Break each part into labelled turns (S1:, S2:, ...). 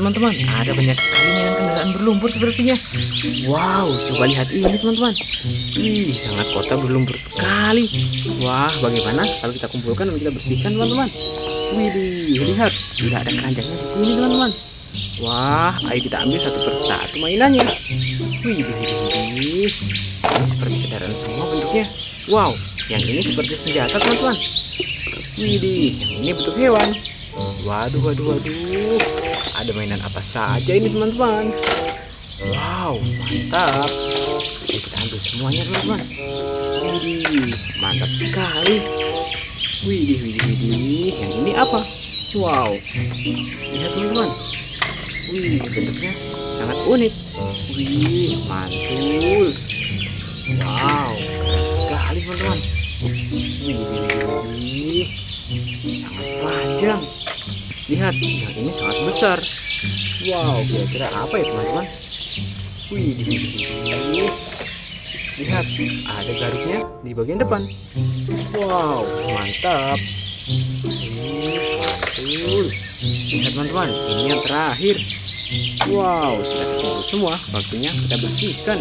S1: teman-teman, ada banyak sekali mainan kendaraan berlumpur sepertinya. Wow, coba lihat ini teman-teman. Wih, sangat kotor berlumpur sekali. Wah, bagaimana kalau kita kumpulkan dan kita bersihkan teman-teman? Wih, lihat, sudah ada keranjangnya di sini teman-teman. Wah, ayo kita ambil satu persatu mainannya. Wih, ini seperti kendaraan semua bentuknya. Wow, yang ini seperti senjata teman-teman. Wih, yang ini bentuk hewan. Waduh, waduh, waduh. Ada mainan apa saja ini teman-teman? Wow, mantap. Oke, kita ambil semuanya teman-teman. Wih, mantap sekali. Wih, yang ini apa? Wow, lihat teman-teman. Wih, bentuknya sangat unik. Wih, mantul. Wow, keren sekali teman-teman. Wih, sangat panjang. Lihat, yang ini sangat besar. Wow, kira-kira apa ya teman-teman? Wih, lihat, ada garuknya di bagian depan. Wow, mantap. Mantul. Lihat teman-teman, ini yang terakhir. Wow, sudah terkumpul semua. Waktunya kita bersihkan.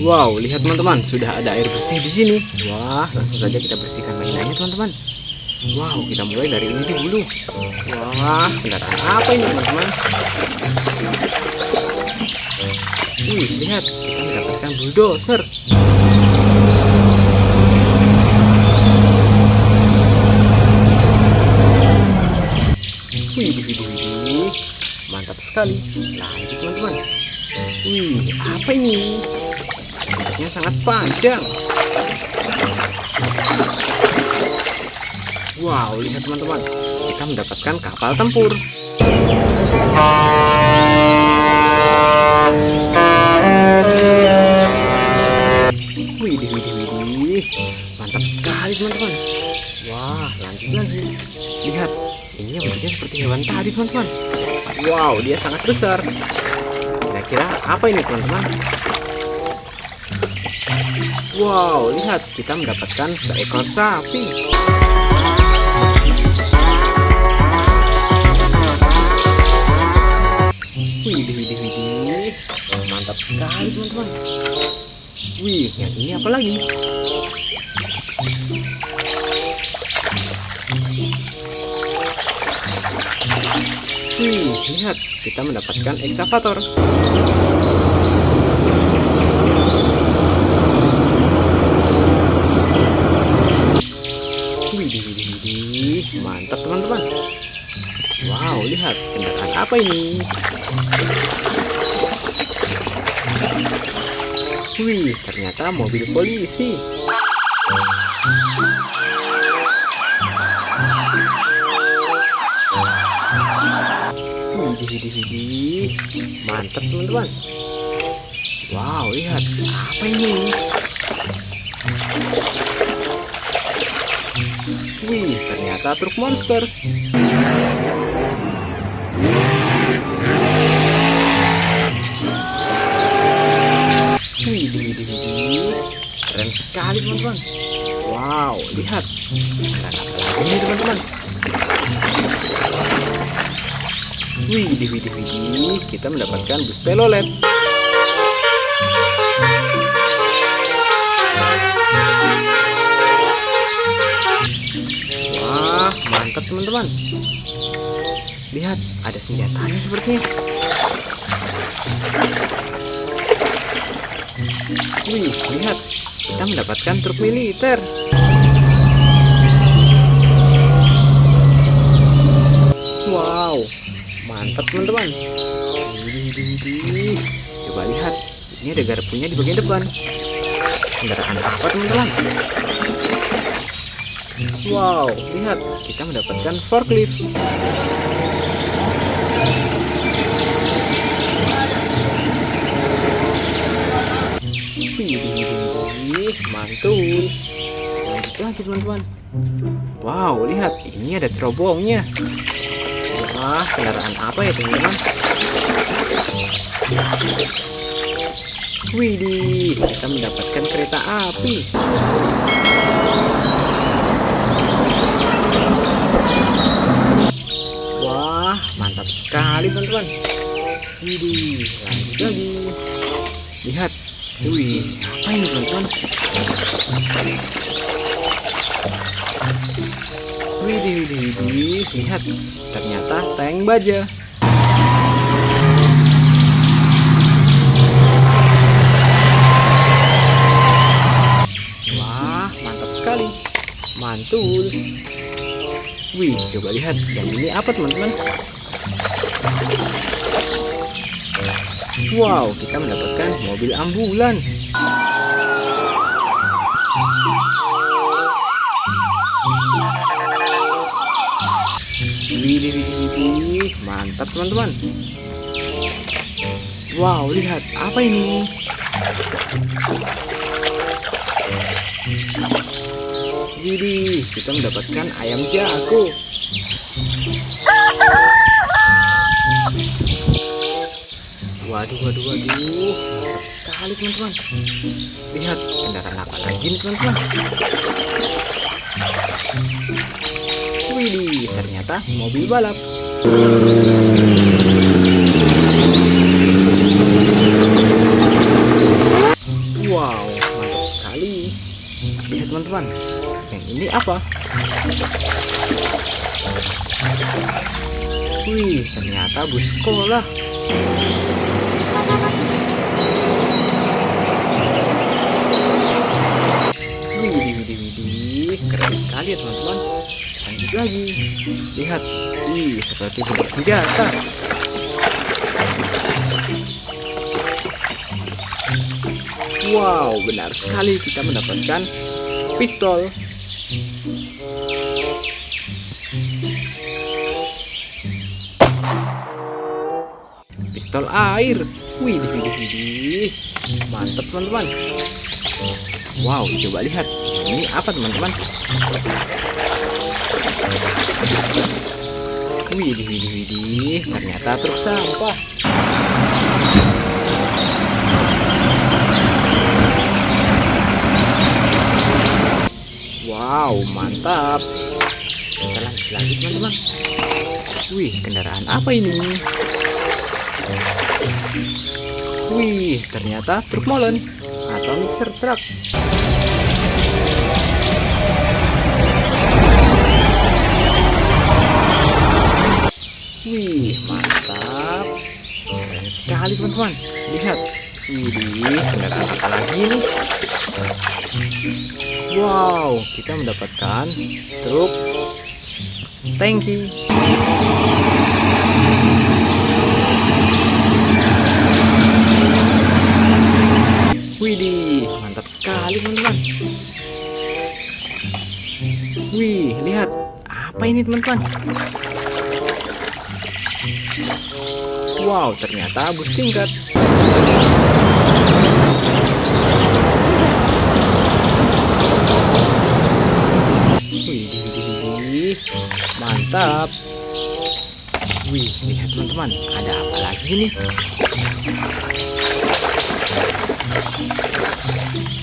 S1: Wow, lihat teman-teman, sudah ada air bersih di sini. Wah, langsung saja kita bersihkan mainannya teman-teman. Wow, kita mulai dari ini dulu. Wah, kendaraan apa ini teman-teman? Lihat, kita mendapatkan bulldozer. Wih, mantap sekali. Lanjut teman-teman. Wih, apa ini? Bentuknya sangat panjang. Wow, lihat teman-teman, kita mendapatkan kapal tempur. Wih, mantap sekali teman-teman. Wah, lanjut lagi. Lihat, ini yang bentuknya seperti hewan tadi teman-teman. Wow, dia sangat besar. Kira-kira apa ini teman-teman? Wow, lihat, kita mendapatkan seekor sapi. Widih, mantap sekali teman-teman. Wih, yang ini apa lagi? Wih, lihat, kita mendapatkan ekskavator. Widih, mantap teman-teman. Wow, lihat, kendaraan apa ini? Wih, ternyata mobil polisi. Widih, mantap teman-teman. Wow, lihat, apa ini? Wih, ternyata truk monster. Widih, keren sekali teman-teman. Wow, lihat, ada apa lagi nih teman-teman? Widih, kita mendapatkan bus telolet. Wah, mantap teman-teman. Lihat, ada senjatanya sepertinya. Wih, lihat, kita mendapatkan truk militer. Wow, mantap teman-teman. Widih, coba lihat, ini ada garpunya di bagian depan. Kendaraan apa teman-teman? Wow, lihat, kita mendapatkan forklift. Wih, mantul. Lanjut lagi teman-teman. Wow, lihat, ini ada terobongnya. Wah, kendaraan apa ya teman-teman? Widih, kita mendapatkan kereta api. Wah, mantap sekali teman-teman. teman-teman. Widih, lanjut lagi. Lihat. Wih, apa ini teman-teman? Widih, lihat. Ternyata tank baja. Wah, mantap sekali. Mantul. Wih, coba lihat. Yang ini apa teman-teman? Wow, kita mendapatkan mobil ambulan. Widih, mantap teman-teman. Wow, lihat apa ini? Widih, kita mendapatkan ayam jago. Waduh, mantap sekali teman-teman. Lihat kendaraan apa lagi nih teman-teman? Widih, ternyata mobil balap. Wow, mantap sekali. Lihat teman-teman, yang ini apa? Wih, ternyata bus sekolah. Widih, keren sekali ya teman-teman. Lanjut lagi. Lihat, wih, seperti bersenjata. Wow, benar sekali, kita mendapatkan pistol. Pistol air. Widih, mantap teman-teman. Wow, coba lihat. Ini apa teman-teman? Widih, ternyata truk sampah. Wow, mantap. Kita lanjut lagi teman-teman. Wih, kendaraan apa ini? Wih, ternyata truk molen atau mixer truck. Wih, mantap. Keren sekali teman-teman. Lihat. Widih, kendaraan apa lagi nih? Wow, kita mendapatkan truk tangki. Widih, mantap sekali teman-teman. Wih, lihat. Apa ini teman-teman? Wow, ternyata bus tingkat. Wih, mantap. Wih, lihat teman-teman, ada apa lagi nih?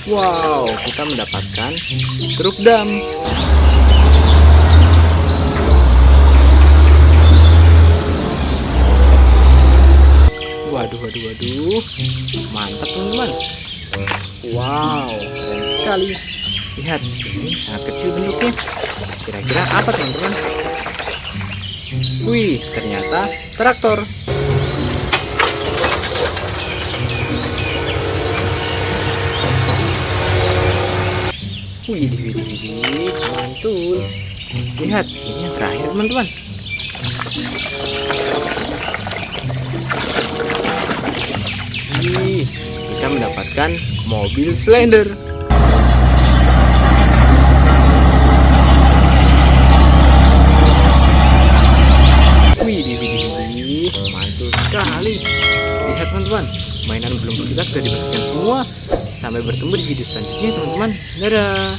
S1: Wow, kita mendapatkan truk dam. Waduh, mantap teman-teman. Wow, keren sekali. Lihat, ini sangat kecil bentuknya. Kira-kira apa teman-teman? Wih, ternyata traktor. Widih, mantul. Lihat, ini yang terakhir teman-teman. Wih, kita mendapatkan mobil Slender. Widih, mantul sekali. Lihat teman-teman, mainan belum kita sudah dibersihkan semua. Sampai bertemu di video selanjutnya teman-teman. Dadah.